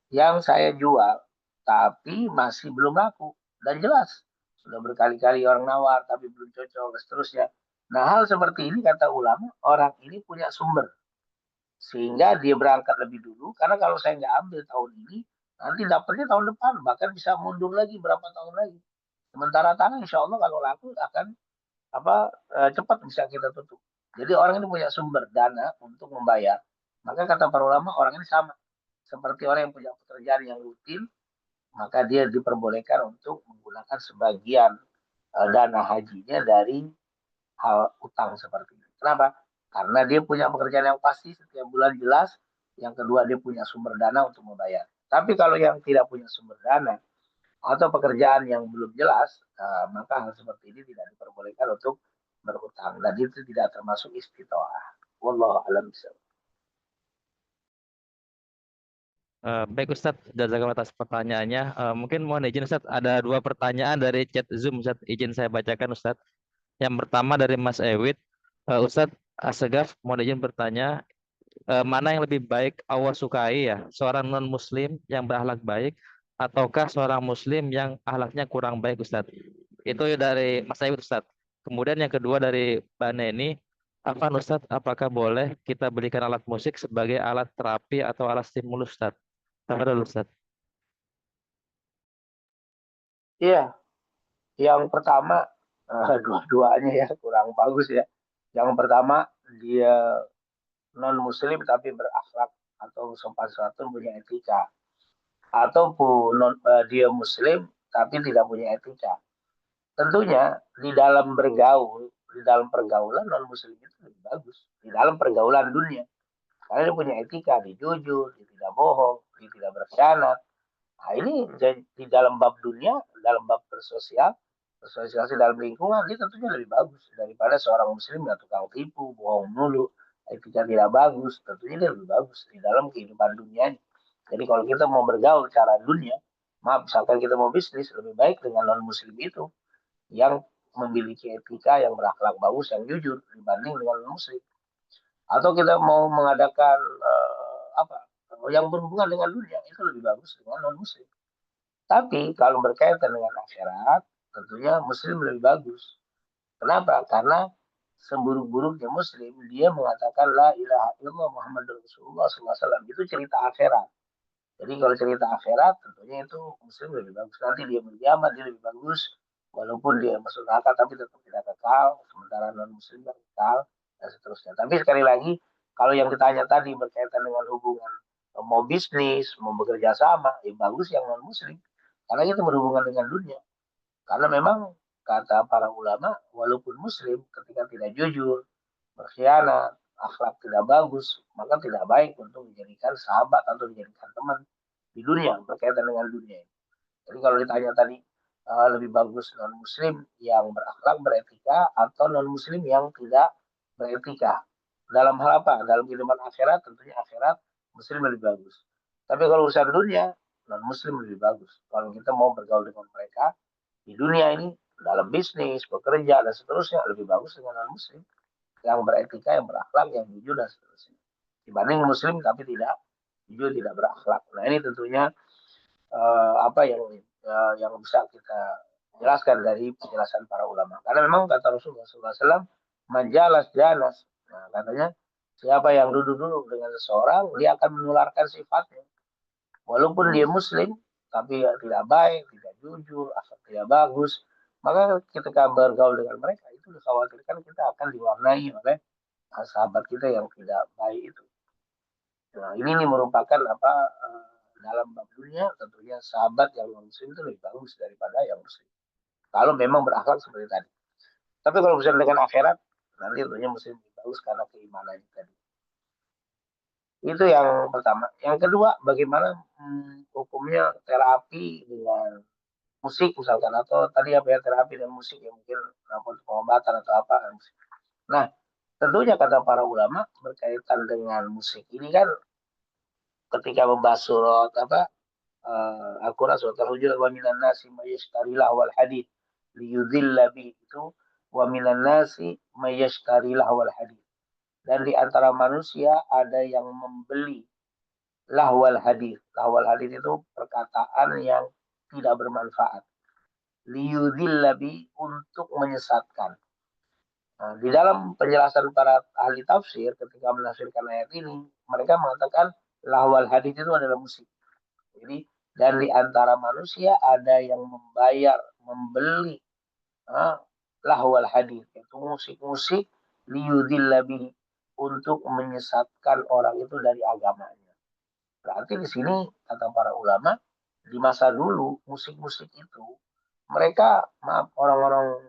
yang saya jual tapi masih belum laku dan jelas sudah berkali-kali orang nawar tapi belum cocok dan seterusnya. Nah, hal seperti ini kata ulama orang ini punya sumber sehingga dia berangkat lebih dulu karena kalau saya nggak ambil tahun ini nanti dapatnya tahun depan bahkan bisa mundur lagi berapa tahun lagi. Sementara tanah insya Allah kalau laku akan cepat bisa kita tutup. Jadi orang ini punya sumber dana untuk membayar. Maka kata para ulama orang ini sama seperti orang yang punya pekerjaan yang rutin, maka dia diperbolehkan untuk menggunakan sebagian dana hajinya dari hal utang seperti ini. Kenapa? Karena dia punya pekerjaan yang pasti setiap bulan jelas. Yang kedua dia punya sumber dana untuk membayar. Tapi kalau yang tidak punya sumber dana atau pekerjaan yang belum jelas, maka hal seperti ini tidak diperbolehkan untuk berhutang dan itu tidak termasuk istitoah. Wallahu a'lam bishawab. Baik Ustadz, jazakallahu atas pertanyaannya. Mungkin mohon izin Ustadz, ada dua pertanyaan dari chat Zoom Ustadz. Izin saya bacakan Ustadz. Yang pertama dari Mas Ewit. Ustadz Asegaf, mohon izin bertanya, mana yang lebih baik Allah sukai ya? Seorang non-muslim yang berakhlak baik ataukah seorang muslim yang akhlaknya kurang baik Ustadz? Itu dari Mas Ewit Ustadz. Kemudian yang kedua dari Mbak Neni, apa Ustadz, apakah boleh kita belikan alat musik sebagai alat terapi atau alat stimulus Ustadz? Tafadhol Ustaz. Iya, yang pertama dua-duanya ya kurang bagus ya. Yang pertama dia non muslim tapi berakhlak atau sopan santun punya etika. ataupun dia muslim tapi tidak punya etika. Tentunya di dalam bergaul, di dalam pergaulan non muslim itu lebih bagus di dalam pergaulan dunia. Karena dia punya etika, dia jujur, dia tidak bohong, dia tidak berkhianat. Nah, ini di dalam bab dunia, dalam bab bersosial, bersosialisasi dalam lingkungan, dia tentunya lebih bagus daripada seorang muslim yang tukang tipu, bohong mulu, etika tidak bagus. Tentunya dia lebih bagus di dalam kehidupan dunia. Jadi kalau kita mau bergaul cara dunia, maaf, misalkan kita mau bisnis, lebih baik dengan non muslim itu yang memiliki etika, yang berakhlak bagus, yang jujur dibanding dengan non muslim. Atau kita mau mengadakan apa yang berhubungan dengan dunia, itu lebih bagus dengan non muslim. Tapi kalau berkaitan dengan akhirat, tentunya muslim lebih bagus. Kenapa? Karena seburuk-buruknya muslim, dia mengatakan la ilaha illallah Muhammad Rasulullah SAW. Itu cerita akhirat. Jadi kalau cerita akhirat, tentunya itu muslim lebih bagus. Nanti dia berkiamat, dia lebih bagus. Walaupun dia masuk neraka, tapi tetap tidak kekal. Sementara non-muslim kekal, dan seterusnya. Tapi sekali lagi, kalau yang ditanya tadi berkaitan dengan hubungan mau bisnis, mau bekerja sama, ya bagus yang non-muslim. Karena itu berhubungan dengan dunia. Karena memang kata para ulama, walaupun muslim, ketika tidak jujur, berkhianat, akhlak tidak bagus, maka tidak baik untuk dijadikan sahabat atau dijadikan teman di dunia, berkaitan dengan dunia. Jadi kalau ditanya tadi, lebih bagus non-muslim yang berakhlak, beretika, atau non-muslim yang tidak beretika. Dalam hal apa? Dalam kehidupan akhirat, tentunya akhirat, muslim lebih bagus. Tapi kalau urusan dunia, non-muslim lebih bagus. Kalau kita mau bergaul dengan mereka, di dunia ini, dalam bisnis, bekerja, dan seterusnya, lebih bagus dengan non-muslim yang beretika, yang berakhlak, yang jujur, dan seterusnya. Dibanding muslim tapi tidak jujur, tidak berakhlak. Nah ini tentunya apa yang bisa kita jelaskan dari penjelasan para ulama. Karena memang kata Rasulullah SAW, majalas janas. Nah, katanya siapa yang duduk-duduk dengan seseorang, dia akan menularkan sifatnya. Walaupun dia muslim, tapi tidak baik, tidak jujur, asal tidak bagus, maka ketika bergaul dengan mereka, itu dikhawatirkan kita akan diwarnai oleh sahabat kita yang tidak baik itu. Nah, ini merupakan apa dalam bab dunia, tentunya sahabat yang non muslim itu lebih bagus daripada yang muslim. Kalau memang berakhlak seperti tadi. Tapi kalau misalnya dengan akhirat, nanti tentunya muslim lebih bagus karena keimanan tadi. Itu yang pertama. Yang kedua, bagaimana hukumnya terapi dengan musik misalkan, atau tadi apa ya, terapi dengan musik yang mungkin pengobatan atau apa. Nah, tentunya kata para ulama berkaitan dengan musik ini kan, ketika membahas surat apa Al-Quran surat Al-Hujurat, wa minan nasi mayyashtarilah wal hadith liyudhilla bi, itu wa minan nasi mayyashtarilah wal hadith, dan di antara manusia ada yang membeli lahwal hadith. Lahwal hadith itu perkataan yang tidak bermanfaat, liyudhilla bi, untuk menyesatkan. Nah, di dalam penjelasan para ahli tafsir ketika menafsirkan ayat ini, mereka mengatakan lahwal hadith itu adalah musik. Jadi, dan di antara manusia ada yang membayar, membeli lahwal hadith, itu musik-musik, liyudhilla bihi, untuk menyesatkan orang itu dari agamanya. Berarti di sini kata para ulama, di masa dulu musik-musik itu mereka, maaf, orang-orang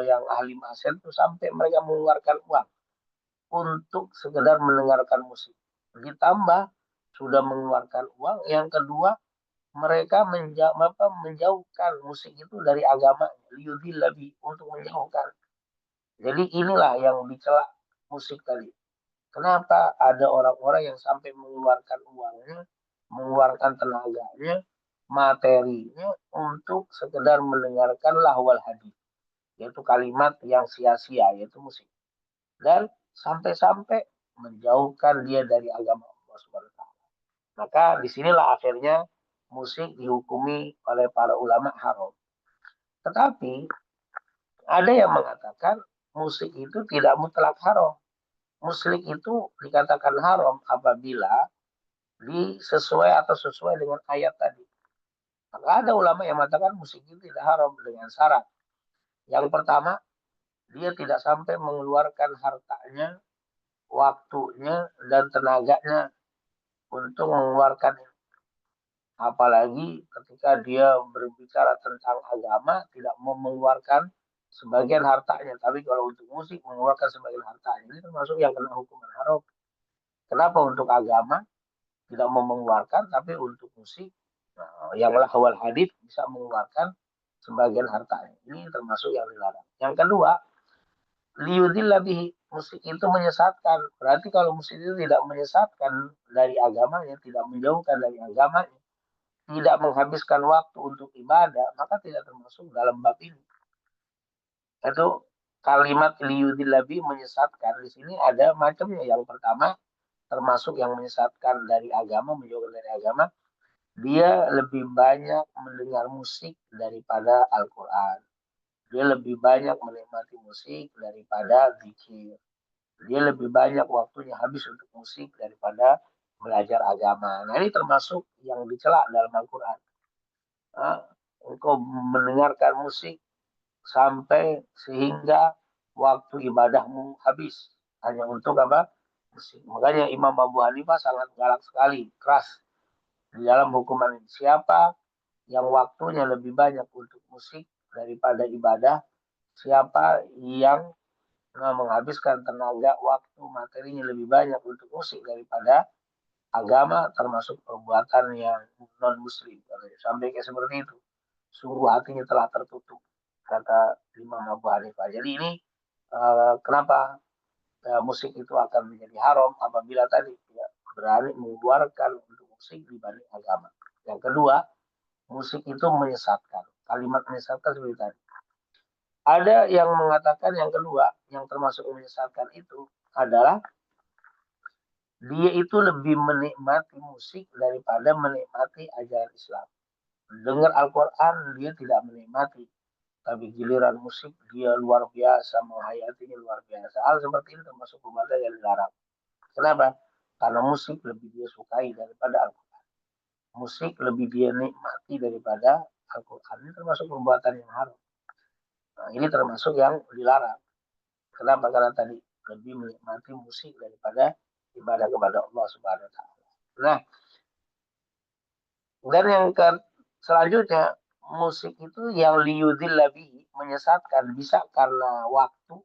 yang ahli maksiat itu sampai mereka mengeluarkan uang untuk sekedar mendengarkan musik. Ditambah sudah mengeluarkan uang, yang kedua mereka menjauhkan musik itu dari agama, liudil lebih, untuk menjauhkan. Jadi inilah yang dicela musik tadi. Kenapa ada orang-orang yang sampai mengeluarkan uangnya, mengeluarkan tenaganya, materinya untuk sekedar mendengarkan lahwal hadis, yaitu kalimat yang sia-sia, yaitu musik. Dan sampai-sampai menjauhkan dia dari agama Allah Subhanahu wa taala. Maka disinilah akhirnya musik dihukumi oleh para ulama haram. Tetapi ada yang mengatakan musik itu tidak mutlak haram. Musik itu dikatakan haram apabila sesuai atau sesuai dengan ayat tadi. Maka ada ulama yang mengatakan musik itu tidak haram dengan syarat. Yang pertama, dia tidak sampai mengeluarkan hartanya, waktunya, dan tenaganya untuk mengeluarkan Apalagi ketika dia berbicara tentang agama, tidak mau mengeluarkan sebagian hartanya. Tapi kalau untuk musik, mengeluarkan sebagian hartanya. Ini termasuk yang kena hukuman haram. Kenapa untuk agama tidak mau mengeluarkan, tapi untuk musik, nah, yang lahwal hadith bisa mengeluarkan sebagian hartanya. Ini termasuk yang dilarang. Yang kedua, liyudillah bihi, musik itu menyesatkan. Berarti kalau musik itu tidak menyesatkan dari agamanya, tidak menjauhkan dari agamanya, tidak menghabiskan waktu untuk ibadah, maka tidak termasuk dalam bab ini. Itu kalimat liyudillabi menyesatkan. Di sini ada macamnya. Yang pertama, termasuk yang menyesatkan dari agama, menjauhkan dari agama, dia lebih banyak mendengar musik daripada Al-Quran. Dia lebih banyak menikmati musik daripada zikir. Dia lebih banyak waktunya habis untuk musik daripada belajar agama. Nah, ini termasuk yang dicela dalam Al-Quran. Nah, engkau mendengarkan musik sampai sehingga waktu ibadahmu habis hanya untuk apa? Musik. Makanya Imam Abu Hanifah sangat galak sekali, keras di dalam hukuman ini. Siapa yang waktunya lebih banyak untuk musik daripada ibadah, siapa yang menghabiskan tenaga, waktu, materinya lebih banyak untuk musik daripada agama, termasuk perbuatan yang non muslim. Sampai kayak seperti itu. Sungguh hatinya telah tertutup, kata Imam Abu Hanifah. Jadi ini kenapa musik itu akan menjadi haram apabila tadi ya, berani mengeluarkan untuk musik dibanding agama. Yang kedua, musik itu menyesatkan. Kalimat menyesatkan seperti tadi. Ada yang mengatakan yang kedua, yang termasuk menyesatkan itu adalah dia itu lebih menikmati musik daripada menikmati ajaran Islam. Dengar Al-Quran dia tidak menikmati, tapi giliran musik dia luar biasa, menghayatinya luar biasa. Hal seperti ini termasuk perbuatan yang dilarang. Kenapa? Karena musik lebih dia sukai daripada Al-Quran. Musik lebih dia nikmati daripada Al-Quran. Ini termasuk perbuatan yang haram. Nah, ini termasuk yang dilarang. Kenapa? Karena tadi lebih menikmati musik daripada ibadah kepada Allah Subhanahu wa taala. Nah, dan yang selanjutnya, musik itu yang liyudil lebih menyesatkan bisa karena waktu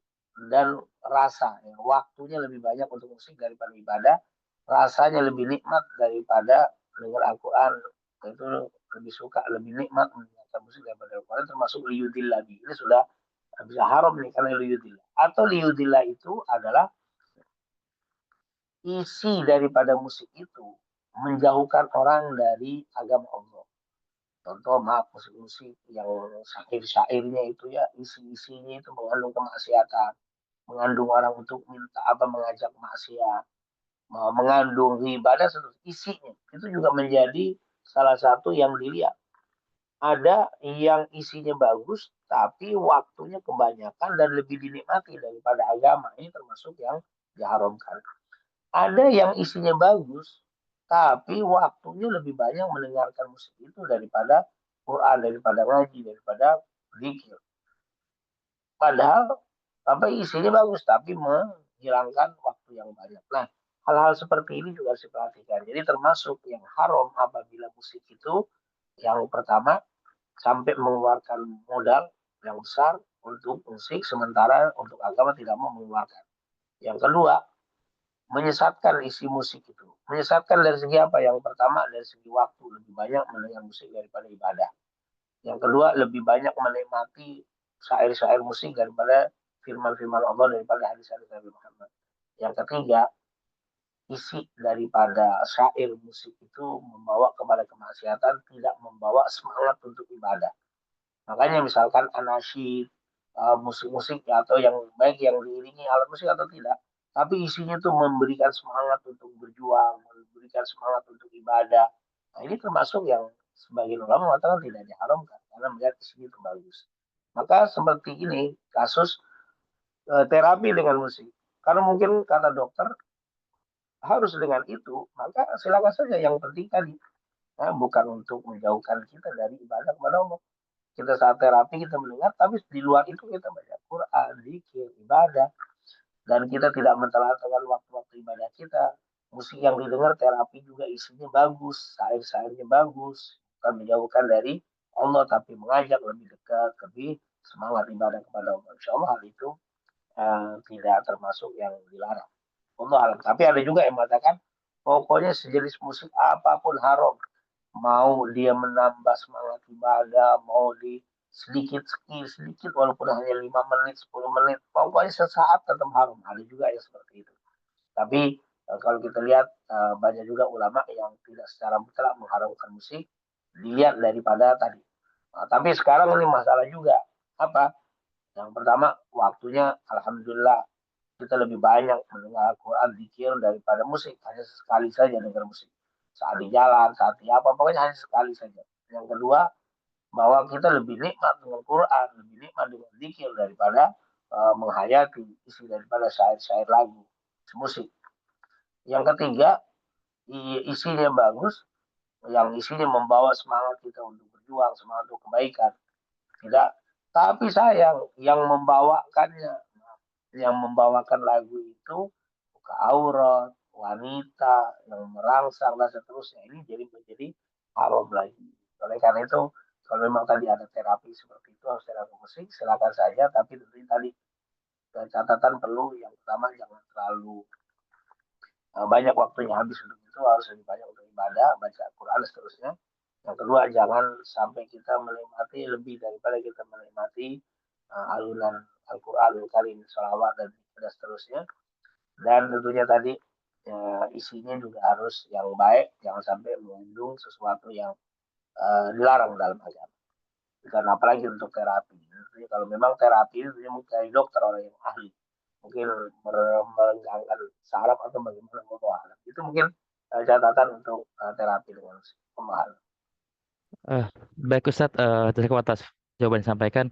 dan rasa. Ya. Waktunya lebih banyak untuk musik daripada ibadah, rasanya lebih nikmat daripada dengar Al-Quran. Itu lebih suka, lebih nikmat mendengarkan musik daripada Al-Quran, termasuk liyudil lebih. Ini sudah bisa haram nih karena liyudillah. Atau liyudillah itu adalah isi daripada musik itu menjauhkan orang dari agama Allah. Contoh maaf musik-musik yang syair-syairnya itu ya isi-isinya itu mengandung kemaksiatan, mengandung orang untuk minta apa mengajak maksiat, mengandung ibadah isinya itu juga menjadi salah satu yang dilihat. Ada yang isinya bagus tapi waktunya kebanyakan dan lebih dinikmati daripada agama. Ini termasuk yang diharamkan. Ada yang isinya bagus, tapi waktunya lebih banyak mendengarkan musik itu daripada Quran, daripada ngaji, daripada zikir. Padahal apa isinya bagus, tapi menghilangkan waktu yang banyak. Nah, hal-hal seperti ini juga harus diperhatikan. Jadi termasuk yang haram apabila musik itu yang pertama sampai mengeluarkan modal yang besar untuk musik, sementara untuk agama tidak mau mengeluarkan. Yang kedua, menyesatkan isi musik itu. Menyesatkan dari segi apa? Yang pertama dari segi waktu, lebih banyak mendengar musik daripada ibadah. Yang kedua lebih banyak menikmati syair-syair musik daripada firman-firman Allah, daripada hadis-hadis Nabi Muhammad. Yang ketiga, isi daripada syair musik itu membawa kepada kemaksiatan, tidak membawa semangat untuk ibadah. Makanya misalkan anasyid, musik-musik atau yang baik yang diiringi alat musik atau tidak, tapi isinya tuh memberikan semangat untuk berjuang, memberikan semangat untuk ibadah. Nah, ini termasuk yang sebagian ulama mengatakan tidak diharamkan karena melihat isinya itu bagus. Maka seperti ini kasus terapi dengan musik. Karena mungkin kata dokter harus dengan itu, maka silakan saja. Yang penting tadi, bukan untuk menjauhkan kita dari ibadah kepada Allah. Kita saat terapi kita mendengar, tapi di luar itu kita baca Quran, zikir, ibadah, dan kita tidak mentelantarkan waktu-waktu ibadah kita musik yang didengar terapi juga isinya bagus, syair-syairnya bagus, bukan menjauhkan dari Allah tapi mengajak lebih dekat, lebih semangat ibadah kepada Allah. Insya Allah hal itu tidak termasuk yang dilarang. Allah alam. Tapi ada juga yang mengatakan pokoknya sejenis musik apapun haram. Mau dia menambah semangat ibadah, mau di sedikit sedikit walaupun hanya 5 menit, 10 menit, pokoknya sesaat tetap haram. Ada juga yang seperti itu. Tapi kalau kita lihat banyak juga ulama yang tidak secara mutlak mengharamkan musik dilihat daripada tadi. Nah, tapi sekarang ini masalah juga apa? Yang pertama waktunya alhamdulillah kita lebih banyak mendengar Al-Quran zikir daripada musik. Hanya sekali saja dengar musik. Saat di jalan, saat di apa, pokoknya hanya sekali saja. Yang kedua, bahwa kita lebih nikmat dengan Quran, lebih nikmat dengan zikir daripada menghayati isi daripada syair-syair lagu, musik. Yang ketiga, isinya bagus, yang isinya membawa semangat kita untuk berjuang, semangat untuk kebaikan. Tidak, tapi sayang yang membawakannya, yang membawakan lagu itu buka aurat, wanita yang merangsang dan seterusnya ini jadi menjadi haram lagi. Oleh karena itu, kalau memang tadi ada terapi seperti itu harus terapi musik, silakan saja. Tapi tentunya tadi catatan perlu yang pertama jangan terlalu banyak waktunya habis untuk itu, harus lebih banyak untuk ibadah, baca Quran dan seterusnya. Yang kedua, jangan sampai kita menikmati lebih daripada kita menikmati alunan Al-Quran, Karim, salawat dan seterusnya. Dan tentunya tadi isinya juga harus yang baik, jangan sampai mengandung sesuatu yang dilarang dalam agama. Dan apalagi untuk terapi. Jadi kalau memang terapi itu mungkin dokter orang yang ahli, mungkin merenggangkan saraf atau bagaimana Allah. Itu mungkin catatan untuk terapi dengan pemahaman. Baik Ustadz, terima kasih atas jawaban yang disampaikan.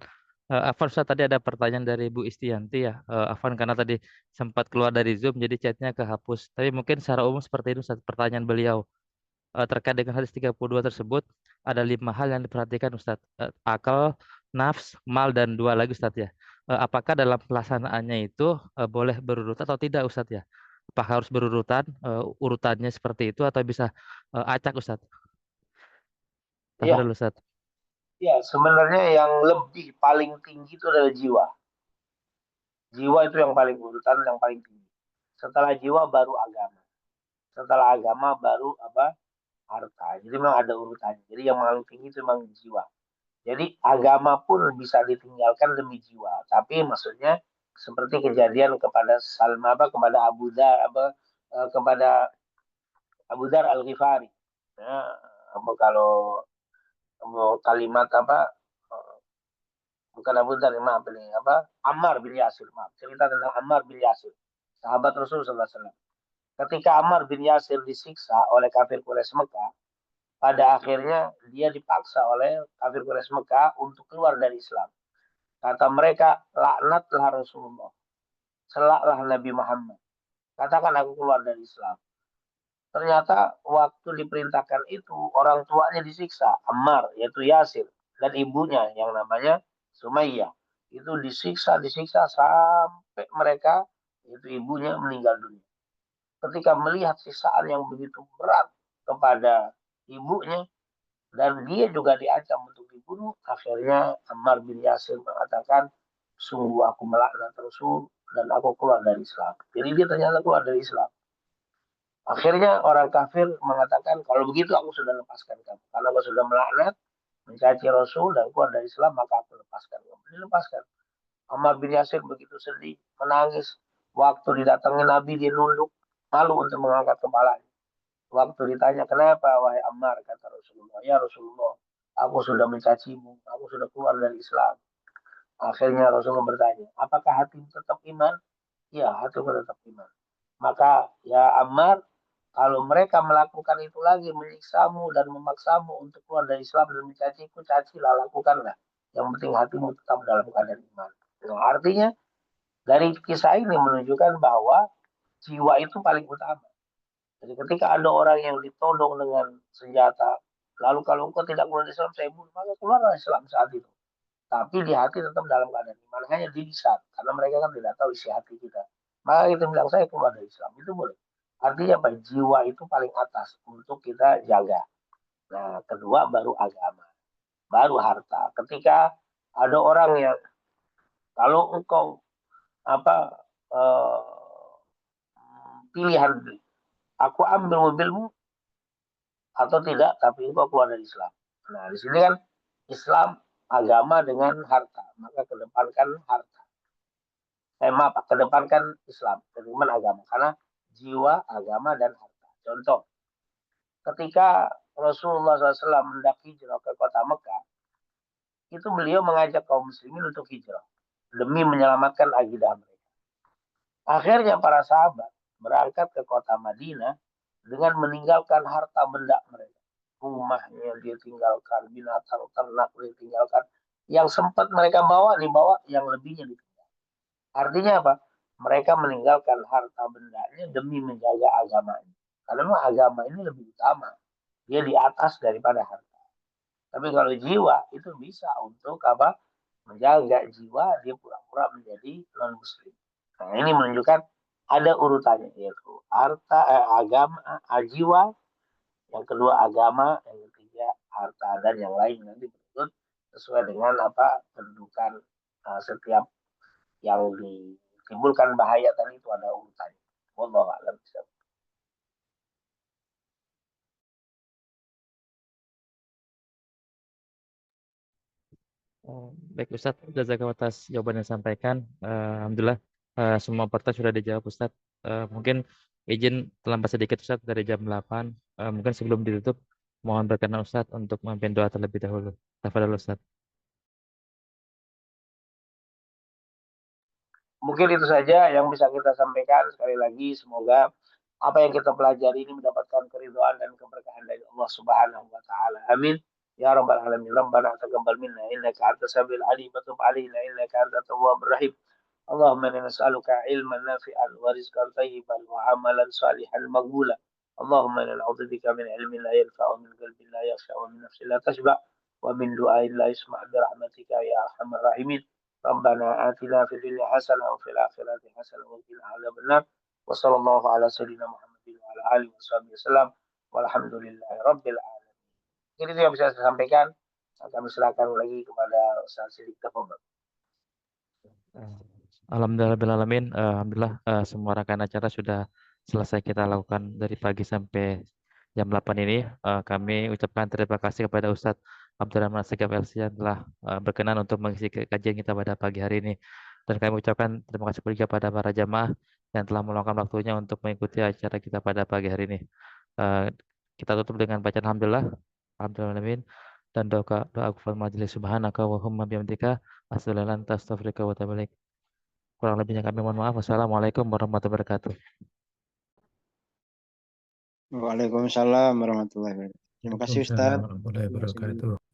Afwan Ustadz, tadi ada pertanyaan dari Bu Istianti ya. Afwan karena tadi sempat keluar dari Zoom jadi chatnya kehapus. Tapi mungkin secara umum seperti itu Ustadz, pertanyaan beliau. Terkait dengan hadis 32 tersebut ada 5 hal yang diperhatikan Ustadz. Akal, nafs, mal, dan 2 lagi Ustadz ya. Apakah dalam pelaksanaannya itu boleh berurutan atau tidak Ustadz ya? Apakah harus berurutan, urutannya seperti itu atau bisa acak Ustadz? Ya, Tafadhol Ustadz. ya sebenarnya yang lebih paling tinggi itu adalah jiwa. Jiwa itu yang paling urutan, yang paling tinggi. Setelah jiwa baru agama. Setelah agama baru apa? Harta. Jadi memang ada urutannya. Jadi yang paling tinggi itu memang jiwa. Jadi agama pun bisa ditinggalkan demi jiwa. Tapi maksudnya seperti kejadian kepada Salma apa kepada Abu Dar apa kepada Abu Dar Al Ghifari. Ya, apa kalau kalimat apa bukan Abu Dar maaf ini apa Ammar bin Yasir, maaf, cerita tentang Ammar bin Yasir, sahabat Rasul sallallahu alaihi wasallam. Ketika Ammar bin Yasir disiksa oleh kafir Quraisy Mekah, pada akhirnya dia dipaksa oleh kafir Quraisy Mekah untuk keluar dari Islam. Kata mereka, laknatlah Rasulullah, celaklah Nabi Muhammad. Katakan aku keluar dari Islam. Ternyata waktu diperintahkan itu orang tuanya disiksa, Ammar yaitu Yasir dan ibunya yang namanya Sumayyah. Itu disiksa sampai mereka itu ibunya meninggal dunia. Ketika melihat siksaan yang begitu berat kepada ibunya dan dia juga diancam untuk dibunuh, akhirnya Ammar bin Yasir mengatakan, sungguh aku melaknat Rasul dan aku keluar dari Islam. Jadi dia ternyata keluar dari Islam. Akhirnya orang kafir mengatakan, kalau begitu aku sudah lepaskan kamu. Karena aku sudah melaknat, mencaci Rasul dan keluar dari Islam, maka aku lepaskan kamu. Dilepaskan. Ammar bin Yasir begitu sedih, menangis. Waktu didatangi Nabi, dia nunduk, malu untuk mengangkat kepalanya. Waktu ditanya, kenapa wahai Ammar, kata Rasulullah, ya Rasulullah, aku sudah mencacimu, aku sudah keluar dari Islam. Akhirnya Rasulullah bertanya, apakah hatimu tetap iman? Ya, hatiku tetap iman. Maka ya Ammar, kalau mereka melakukan itu lagi, menyiksamu dan memaksamu untuk keluar dari Islam dan mencaciku, cacilah, lakukanlah. Yang penting hatimu tetap dalam keadaan iman. Nah, artinya dari kisah ini menunjukkan bahwa jiwa itu paling utama. Jadi ketika ada orang yang ditodong dengan senjata, lalu kalau engkau tidak keluar dari Islam, saya bunuh, maka keluarlah Islam saat itu. Tapi di hati tetap dalam keadaan iman, hanya di lisan. Karena mereka kan tidak tahu isi hati kita. Maka kita bilang, saya keluar dari Islam, itu boleh. Artinya apa? Jiwa itu paling atas untuk kita jaga. Nah, kedua baru agama, baru harta. Ketika ada orang yang kalau engkau apa eh, pilihan, aku ambil mobilmu atau tidak, tapi engkau keluar dari Islam. Nah, di sini kan Islam agama dengan harta, maka kedepankan harta. Maaf, kedepankan Islam, kedepankan agama, karena jiwa, agama, dan harta. Contoh, ketika Rasulullah SAW mendaki hijrah ke kota Mekah, itu beliau mengajak kaum muslimin untuk hijrah demi menyelamatkan akidah mereka. Akhirnya para sahabat berangkat ke kota Madinah dengan meninggalkan harta benda mereka. Rumahnya dia tinggalkan, binatang ternak dia tinggalkan. Yang sempat mereka bawa dibawa, yang lebihnya ditinggalkan. Artinya apa? Mereka meninggalkan harta bendanya demi menjaga agamanya. Karena agama ini lebih utama. Dia di atas daripada harta. Tapi kalau jiwa itu bisa untuk apa? Menjaga jiwa, dia pura-pura menjadi non muslim. Nah, ini menunjukkan ada urutannya, yaitu harta, agama, jiwa, yang kedua agama, yang ketiga harta, dan yang lain nanti berikut sesuai dengan apa kedudukan setiap yang ditimbulkan bahaya tadi itu ada urutannya. Wallahu a'lam. Baik Ustadz, jazakallahu atas jawaban yang disampaikan. Alhamdulillah semua pertanyaan sudah dijawab Ustadz. Mungkin izin terlambat sedikit Ustadz dari jam 8. Mungkin sebelum ditutup, mohon berkenan Ustadz untuk memimpin doa terlebih dahulu. Tafadhol Ustadz. Mungkin itu saja yang bisa kita sampaikan. Sekali lagi, semoga apa yang kita pelajari ini mendapatkan keridhaan dan keberkahan dari Allah Subhanahu wa taala. Amin. Ya rabbal alamin. Rabbana taqabbal minna innaka antas samiul alim wa tub alaina innaka antat tawwabur rahim. Allahumma inna nas'aluka ilman nafi'an wa rizqan thayyiban wa amalan salihan maghbula. Allahumma inna na'udzubika min ilmin la yanfa'u min qalbin la yakhsha wa min nafsin la tashba wa min du'ain la yusma' bi rahmatika ya arhamar rahimin. ربنا آتنا في الدنيا حسنة وفي الآخرة حسنة وقنا عذاب النار وصلى الله على سيدنا محمد وعلى آله وصحبه وسلم والحمد لله رب العالمين. Jadi itu yang bisa saya sampaikan. Kami silakan lagi kepada Ustaz Sidik Tafadhol. Alhamdulillah, Alhamdulillah semua rangkaian acara sudah selesai kita lakukan dari pagi sampai jam 8 ini. Kami ucapkan terima kasih kepada Ustadz Abdurrahman Segaf LC yang telah berkenan untuk mengisi kajian kita pada pagi hari ini. Dan kami ucapkan terima kasih juga kepada para jamaah yang telah meluangkan waktunya untuk mengikuti acara kita pada pagi hari ini. Kita tutup dengan bacaan Alhamdulillah. Alhamdulillah dan doa kufar majelis subhanaka wa humma bihamdika astaghfiruka wa atubu ilaik. Kurang lebihnya kami mohon maaf. Wassalamualaikum warahmatullahi wabarakatuh. Waalaikumsalam warahmatullahi wabarakatuh. Terima kasih Ustaz. Waalaikumsalam warahmatullahi wabarakatuh.